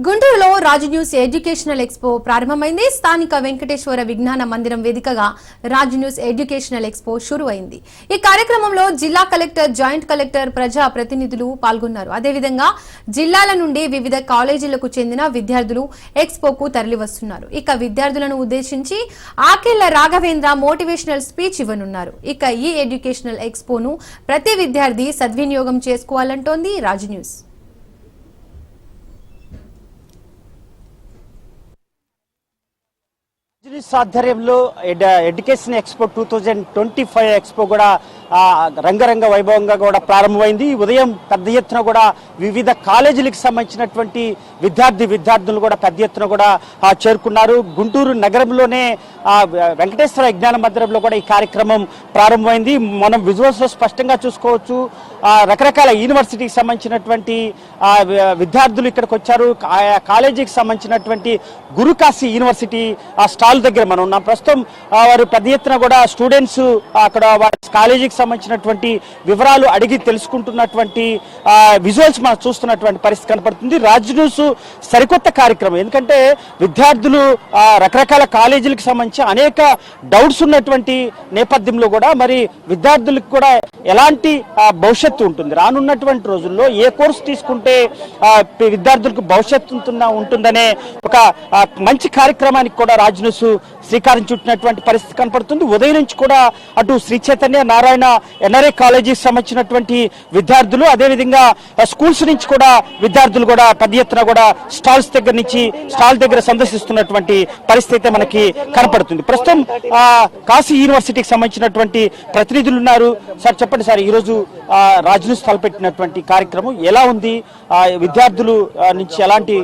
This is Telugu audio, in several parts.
గుంటూరులో రాజు న్యూస్ ఎడ్యుకేషనల్ ఎక్స్పో ప్రారంభమైంది. స్థానిక వెంకటేశ్వర విజ్ఞాన మందిరం వేదికగా రాజు న్యూస్ ఎడ్యుకేషనల్ ఎక్స్పో షురువైంది. ఈ కార్యక్రమంలో జిల్లా కలెక్టర్, జాయింట్ కలెక్టర్, ప్రజా ప్రతినిధులు పాల్గొన్నారు. అదేవిధంగా జిల్లాల నుండి వివిధ కాలేజీలకు చెందిన విద్యార్థులు ఎక్స్పోకు తరలివస్తున్నారు. ఇక విద్యార్థులను ఉద్దేశించి ఆకేళ్ల రాఘవేంద్ర మోటివేషనల్ స్పీచ్ ఇవ్వనున్నారు. ఇక ఈ ఎడ్యుకేషనల్ ఎక్స్పోను ప్రతి విద్యార్థి సద్వినియోగం చేసుకోవాలంటోంది రాజు న్యూస్. ఆధ్వర్యంలో ఎడ్యుకేషన్ ఎక్స్పో 2025 ఎక్స్పో కూడా రంగరంగ వైభవంగా కూడా ప్రారంభమైంది. ఉదయం పెద్ద ఎత్తున కూడా వివిధ కాలేజీలకు సంబంధించినటువంటి విద్యార్థులు కూడా పెద్ద ఎత్తున కూడా చేరుకున్నారు. గుంటూరు నగరంలోనే వెంకటేశ్వర విజ్ఞాన మందిరంలో కూడా ఈ కార్యక్రమం ప్రారంభమైంది. మనం విజువల్స్ లో స్పష్టంగా చూసుకోవచ్చు. రకరకాల యూనివర్సిటీకి సంబంధించినటువంటి విద్యార్థులు ఇక్కడికి వచ్చారు. కాలేజీకి సంబంధించినటువంటి గురుకాశీ యూనివర్సిటీ స్టాల్ దగ్గర మనం ఉన్నాం. ప్రస్తుతం వారు పెద్ద ఎత్తున కూడా స్టూడెంట్స్ అక్కడ కాలేజీకి సంబంధించినటువంటి వివరాలు అడిగి తెలుసుకుంటున్నటువంటి విజువల్స్ మనం చూస్తున్నటువంటి పరిస్థితి కనపడుతుంది. రాజ్ న్యూస్ సరికొత్త కార్యక్రమం. ఎందుకంటే విద్యార్థులు రకరకాల కాలేజీలకు సంబంధించి అనేక డౌట్స్ ఉన్నటువంటి నేపథ్యంలో కూడా మరి విద్యార్థులకు కూడా ఎలాంటి భవిష్యత్తు ఉంటుంది, రానున్నటువంటి రోజుల్లో ఏ కోర్సు తీసుకుంటే విద్యార్థులకు భవిష్యత్తు ఉంటుందనే ఒక మంచి కార్యక్రమానికి కూడా రాజ్ న్యూస్ శ్రీకారం చుట్టినటువంటి పరిస్థితి కనపడుతుంది. ఉదయం నుంచి కూడా అటు శ్రీ చైతన్య నారాయణ ఎన్ఆర్ఐ కాలేజీకి సంబంధించినటువంటి విద్యార్థులు, అదేవిధంగా స్కూల్స్ నుంచి కూడా విద్యార్థులు కూడా పెద్ద ఎత్తున కూడా స్టాల్ దగ్గర సందర్శిస్తున్నటువంటి పరిస్థితి మనకి కనపడుతుంది. ప్రస్తుతం కాశీ యూనివర్సిటీకి సంబంధించినటువంటి ప్రతినిధులు ఉన్నారు. సార్ చెప్పండి సార్, ఈరోజు రాజ్ న్యూస్ తలపెట్టినటువంటి కార్యక్రమం ఎలా ఉంది? విద్యార్థులు నుంచి ఎలాంటి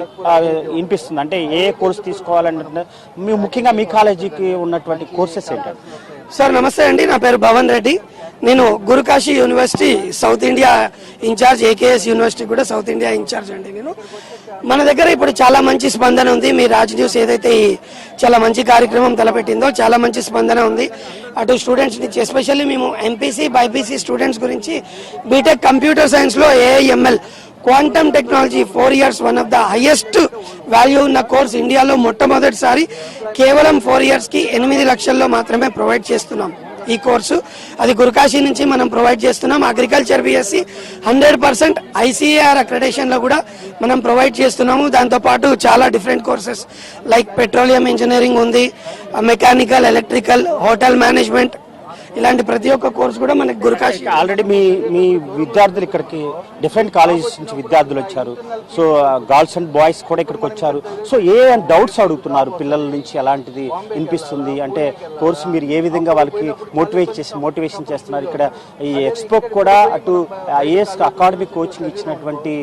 వినిపిస్తుంది? అంటే ఏ కోర్సు తీసుకోవాలంటే ముఖ్యంగా మీ కాలేజీకి ఉన్నటువంటి కోర్సెస్ ఏంటంటే? సార్ నమస్తే అండి, నా పేరు భవన్ రెడ్డి. నేను Gurukashi university south India in charge, AKS university కూడా సౌత్ ఇండియా ఇన్ఛార్జ్ అండి. నేను మన దగ్గర ఇప్పుడు చాలా మంచి స్పందన ఉంది. మీ రాజ్ న్యూస్ ఏదైతే చాలా మంచి కార్యక్రమం తలపెట్టిందో చాలా మంచి స్పందన ఉంది. అటు స్టూడెంట్స్ నుంచి ఎస్పెషల్లీ మేము ఎంపీసీ బైపీసీ స్టూడెంట్స్ గురించి బీటెక్ కంప్యూటర్ సైన్స్ లో AIML quantum technology 4 years one of the highest value ఉన్న కోర్స్ ఇండియాలో మొట్టమొదటిసారి కేవలం 4 years కి 8 లక్షల్లో మాత్రమే ప్రొవైడ్ చేస్తున్నాం ఈ కోర్సు. అది గురుకాశీ నుంచి మనం ప్రొవైడ్ చేస్తున్నాం. అగ్రికల్చర్ బిఎస్సి 100% ఐసీఏఆర్ అక్రెడిటేషన్ లో కూడా మనం ప్రొవైడ్ చేస్తున్నాము. దాంతోపాటు చాలా different courses like petroleum engineering ఉంది, మెకానికల్, ఎలక్ట్రికల్, హోటల్ మేనేజ్మెంట్, ఇలాంటి ప్రతి ఒక్క కోర్సు కూడా మనకి గురుకాశీ. ఆల్రెడీ మీ విద్యార్థులు ఇక్కడికి డిఫరెంట్ కాలేజెస్ నుంచి విద్యార్థులు వచ్చారు. సో గర్ల్స్ అండ్ బాయ్స్ కూడా ఇక్కడికి వచ్చారు. సో ఏ డౌట్స్ అడుగుతున్నారు పిల్లల నుంచి? ఎలాంటిది వినిపిస్తుంది అంటే కోర్సు మీరు ఏ విధంగా వాళ్ళకి మోటివేషన్ చేస్తున్నారు? ఇక్కడ ఈ ఎక్స్పో కూడా అటు ఐఏఎస్ అకాడమిక్ కోచింగ్ ఇచ్చినటువంటి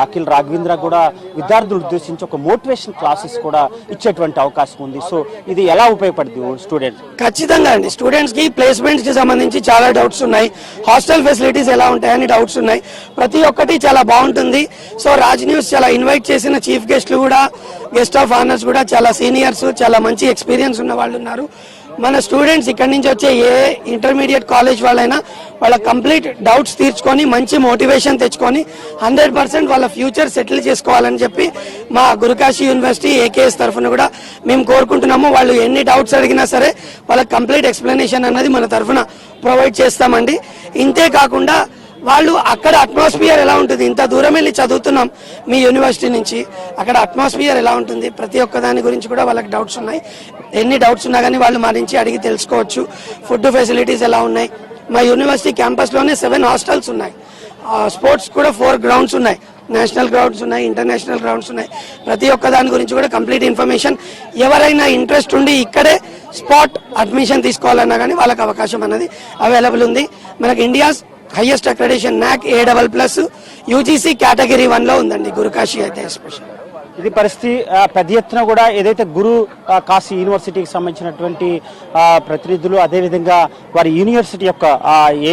అఖిల్ రాఘవేంద్ర కూడా విద్యార్థులు ఉద్దేశించి ఒక మోటివేషన్ క్లాసెస్ కూడా ఇచ్చేటువంటి అవకాశం ఉంది. సో ఇది ఎలా ఉపయోగపడుతుంది స్టూడెంట్స్? ఖచ్చితంగా అండి, స్టూడెంట్స్ కి ప్లేస్మెంట్స్ కి సంబంధించి చాలా డౌట్స్ ఉన్నాయి. హాస్టల్ ఫెసిలిటీస్ ఎలా ఉంటాయని డౌట్స్ ఉన్నాయి. ప్రతి ఒక్కటి చాలా బాగుంటుంది. సో రాజ్ న్యూస్ చాలా ఇన్వైట్ చేసిన చీఫ్ గెస్ట్లు కూడా, గెస్ట్ ఆఫ్ ఆనర్స్ కూడా చాలా సీనియర్స్, చాలా మంచి ఎక్స్పీరియన్స్ ఉన్న వాళ్ళు ఉన్నారు. మన స్టూడెంట్స్ ఇక్కడి నుంచి వచ్చే ఏ ఇంటర్మీడియట్ కాలేజ్ వాళ్ళైనా వాళ్ళ కంప్లీట్ డౌట్స్ తీర్చుకొని మంచి మోటివేషన్ తెచ్చుకొని 100% వాళ్ళ ఫ్యూచర్ సెటిల్ చేసుకోవాలని చెప్పి మా గురుకాశీ యూనివర్సిటీ ఏకేఎస్ తరఫున కూడా మేము కోరుకుంటున్నాము. వాళ్ళు ఎన్ని డౌట్స్ అడిగినా సరే వాళ్ళ కంప్లీట్ ఎక్స్ప్లెనేషన్ అన్నది మన తరఫున ప్రొవైడ్ చేస్తామండి. ఇంతే కాకుండా వాళ్ళు అక్కడ అట్మాస్ఫియర్ ఎలా ఉంటుంది, ఇంత దూరం వెళ్ళి చదువుతున్నాం మీ యూనివర్సిటీ నుంచి, అక్కడ అట్మాస్ఫియర్ ఎలా ఉంటుంది, ప్రతి ఒక్క దాని గురించి కూడా వాళ్ళకి డౌట్స్ ఉన్నాయి. ఎన్ని డౌట్స్ ఉన్నా కానీ వాళ్ళు మా నుంచి అడిగి తెలుసుకోవచ్చు. ఫుడ్ ఫెసిలిటీస్ ఎలా ఉన్నాయి, మా యూనివర్సిటీ క్యాంపస్లోనే 7 హాస్టల్స్ ఉన్నాయి. స్పోర్ట్స్ కూడా 4 గ్రౌండ్స్ ఉన్నాయి. నేషనల్ గ్రౌండ్స్ ఉన్నాయి, ఇంటర్నేషనల్ గ్రౌండ్స్ ఉన్నాయి. ప్రతి ఒక్క దాని గురించి కూడా కంప్లీట్ ఇన్ఫర్మేషన్, ఎవరైనా ఇంట్రెస్ట్ ఉండి ఇక్కడే స్పాట్ అడ్మిషన్ తీసుకోవాలన్నా కానీ వాళ్ళకి అవకాశం అనేది అవైలబుల్ ఉంది. మనకి India's highest accreditation NAC A++ UGC category 1 లో ఉందండి గురుకాశీ అయితే ఎస్పెషల్. ఇది పరిస్థితి. పెద్ద ఎత్తున కూడా ఏదైతే గురు కాశీ యూనివర్సిటీకి సంబంధించినటువంటి ప్రతినిధులు, అదేవిధంగా వారి యూనివర్సిటీ యొక్క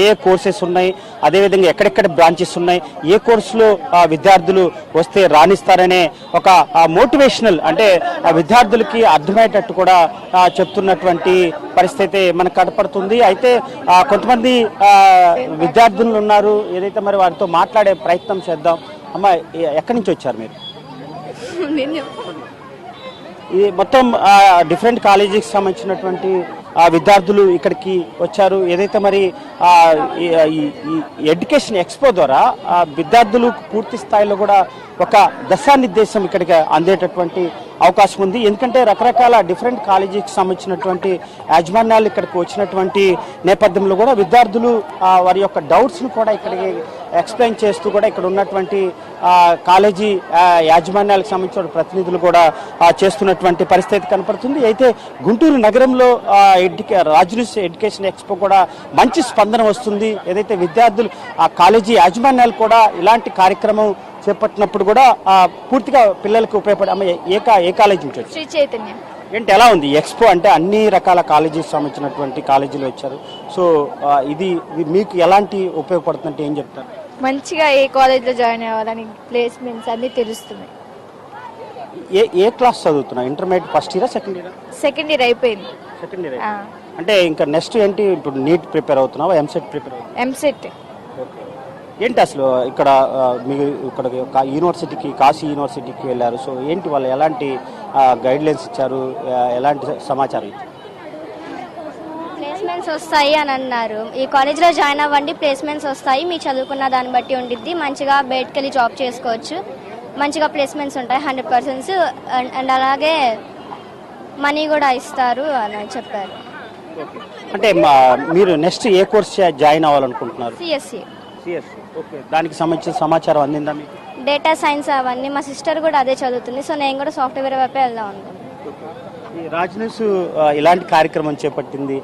ఏ కోర్సెస్ ఉన్నాయి, అదేవిధంగా ఎక్కడెక్కడ బ్రాంచెస్ ఉన్నాయి, ఏ కోర్సులో విద్యార్థులు వస్తే రాణిస్తారనే ఒక మోటివేషనల్, అంటే విద్యార్థులకి అర్థమయ్యేటట్టు కూడా చెప్తున్నటువంటి పరిస్థితి మనకు కనపడుతుంది. అయితే కొంతమంది విద్యార్థులు ఉన్నారు, ఏదైతే మరి వారితో మాట్లాడే ప్రయత్నం చేద్దాం. అమ్మ, ఎక్కడి నుంచి వచ్చారు మీరు? నేను చెప్పు. ఇది మొత్తం డిఫరెంట్ కాలేజీకి సంబంధించినటువంటి విద్యార్థులు ఇక్కడికి వచ్చారు. ఏదైతే మరి ఈ ఎడ్యుకేషన్ ఎక్స్పో ద్వారా విద్యార్థులు పూర్తి స్థాయిలో కూడా ఒక దశానిర్దేశం ఇక్కడికి అందేటటువంటి అవకాశం ఉంది. ఎందుకంటే రకరకాల డిఫరెంట్ కాలేజీకి సంబంధించినటువంటి యాజమాన్యాలు ఇక్కడికి వచ్చినటువంటి నేపథ్యంలో కూడా విద్యార్థులు వారి యొక్క డౌట్స్ను కూడా ఇక్కడికి ఎక్స్ప్లెయిన్ చేస్తూ కూడా ఇక్కడ ఉన్నటువంటి కాలేజీ యాజమాన్యాలకు సంబంధించిన ప్రతినిధులు కూడా చేస్తున్నటువంటి పరిస్థితి కనపడుతుంది. అయితే గుంటూరు నగరంలో రాజనీస్ ఎడ్యుకేషన్ ఎక్స్పో కూడా మంచి స్పందన వస్తుంది. ఏదైతే విద్యార్థులు ఆ కాలేజీ యాజమాన్యాలు కూడా ఇలాంటి కార్యక్రమం చేపట్టినప్పుడు కూడా పూర్తిగా పిల్లలకు ఉపయోగపడే అమ్మ ఏ కాలేజీ నుంచి వచ్చారు? శ్రీ చైతన్య. ఏంటి ఎలా ఉంది ఎక్స్పో? అంటే అన్ని రకాల కాలేజీకి సంబంధించినటువంటి కాలేజీలు వచ్చారు. సో ఇది మీకు ఎలాంటి ఉపయోగపడుతుందంటే ఏం చెప్తారు? మంచిగా ఏ కాలేజ్లో జాయిన్ అవ్వాలని ప్లేస్మెంట్స్ అన్ని తెలుస్తున్నాయి. ఏ క్లాస్ చదువుతున్నా? Intermediate first year second year? Second year అయిపోయింది. Second year. అంటే ఇంకా నెక్స్ట్ ఏంటి? ఇప్పుడు నీట్ ప్రిపేర్ అవుతున్నావా? ఎంసెట్ ప్రిపేర్ అవుతున్నావా? ఎంసెట్. ఏంటి అసలు ఇక్కడ మీరు ఇక్కడ యూనివర్సిటీకి కాశీ యూనివర్సిటీకి వెళ్ళారు. సో ఏంటి వాళ్ళు ఎలాంటి గైడ్ లైన్స్ ఇచ్చారు? ఎలాంటి సమాచారం ఇచ్చారు? ప్లేస్మెంట్స్ వస్తాయి అని అన్నారు. ఈ కాలేజ్లో జాయిన్ అవ్వండి, ప్లేస్మెంట్స్ వస్తాయి, మీ చదువుకున్న దాన్ని బట్టి ఉండిద్ది, మంచిగా బయటకు వెళ్ళి జాబ్ చేసుకోవచ్చు, మంచిగా ప్లేస్మెంట్స్ ఉంటాయి 100%. అండ్ అలాగే మనీ కూడా ఇస్తారు అని చెప్పారు. అంటే మీరు నెక్స్ట్ ఏ కోర్స్ జాయిన్ అవ్వాలనుకుంటున్నారు? సిఎస్సి. ఓకే, దానికి సంబంధించిన సమాచారం అందిందా మీకు? డేటా సైన్స్ అవన్నీ మా సిస్టర్ కూడా అదే చదువుతుంది. సో నేను కూడా సాఫ్ట్వేర్ వైపే వెళ్దాం అనుకుంటున్నాను. ఈ రాజనీస్ ఇలాంటి కార్యక్రమం చేపట్టింది,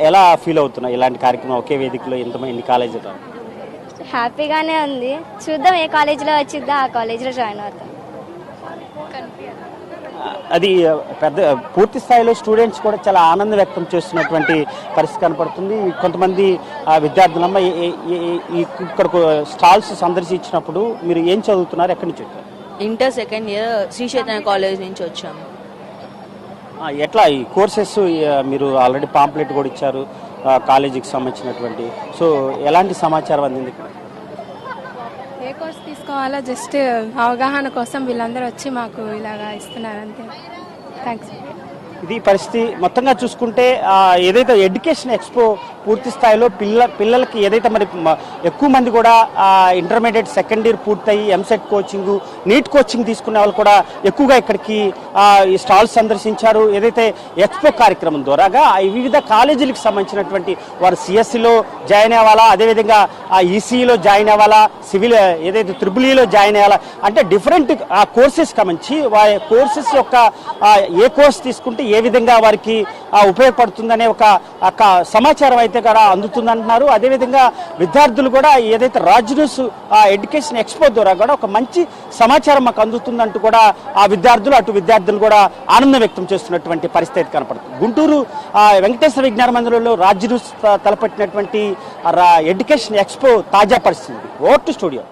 ఎలా ఫీల్ అవుతున్నా? ఇలాంటి కార్యక్రమం ఒకే వేదికలో ఇన్ని కాలేజీలు హ్యాపీగానే ఉంది. చూద్దాం ఏ కాలేజీలో వచ్చిద్దా ఆ కాలేజీలో జాయిన్ అవుతాం. అది పెద్ద పూర్తి స్థాయిలో స్టూడెంట్స్ కూడా చాలా ఆనందం వ్యక్తం చేస్తున్నటువంటి పరిస్థితి కనపడుతుంది. కొంతమంది విద్యార్థులమ్మ ఇక్కడ స్టాల్స్ సందర్శించినప్పుడు మీరు ఏం చదువుతున్నారు, ఎక్కడి నుంచి వచ్చారు? Inter second year Sri Chaitanya college నుంచి వచ్చాము. ఎట్లా ఈ కోర్సెస్ మీరు ఆల్రెడీ పాంప్లెట్ కూడా ఇచ్చారు కాలేజీకి సంబంధించినటువంటి. సో ఎలాంటి సమాచారం అందింది ఇక్కడ? ఏ కోర్స్ తీసుకోవాలో జస్ట్ అవగాహన కోసం వీళ్ళందరూ వచ్చి మాకు ఇలాగా ఇస్తున్నారు అంతే. థ్యాంక్స్. ఇది పరిస్థితి. మొత్తంగా చూసుకుంటే ఏదైతే ఎడ్యుకేషన్ ఎక్స్పో పూర్తి స్థాయిలో పిల్లలకి ఏదైతే మరి ఎక్కువ మంది కూడా ఇంటర్మీడియట్ సెకండ్ ఇయర్ పూర్తయి ఎంసెట్ కోచింగ్, నీట్ కోచింగ్ తీసుకునే వాళ్ళు కూడా ఎక్కువగా ఇక్కడికి ఈ స్టాల్స్ సందర్శించారు. ఏదైతే ఎక్స్పో కార్యక్రమం ద్వారాగా వివిధ కాలేజీలకు సంబంధించినటువంటి వారు సిఎస్సిలో జాయిన్ అవ్వాలా, అదేవిధంగా ఈసీఈలో జాయిన్ అవ్వాలా, సివిల్ ఏదైతే త్రిబుల్ జాయిన్ అవ్వాలా, అంటే డిఫరెంట్ కోర్సెస్ సంబంధించి వారి కోర్సెస్ యొక్క ఏ కోర్స్ తీసుకుంటే ఏ విధంగా వారికి ఉపయోగపడుతుందనే ఒక సమాచారం అయితే కూడా అందుతుందంటున్నారు. అదేవిధంగా విద్యార్థులు కూడా ఏదైతే రాజనీస్ ఎడ్యుకేషన్ ఎక్స్పో ద్వారా కూడా ఒక మంచి సమాచారం మాకు అందుతుందంటూ కూడా ఆ విద్యార్థులు కూడా ఆనందం వ్యక్తం చేస్తున్నటువంటి పరిస్థితి కనపడుతుంది. గుంటూరు వెంకటేశ్వర విజ్ఞాన మందిరంలో రాజనీస్ తలపెట్టినటువంటి ఎడ్యుకేషన్ ఎక్స్పో తాజా పరిస్థితి. Over to studio.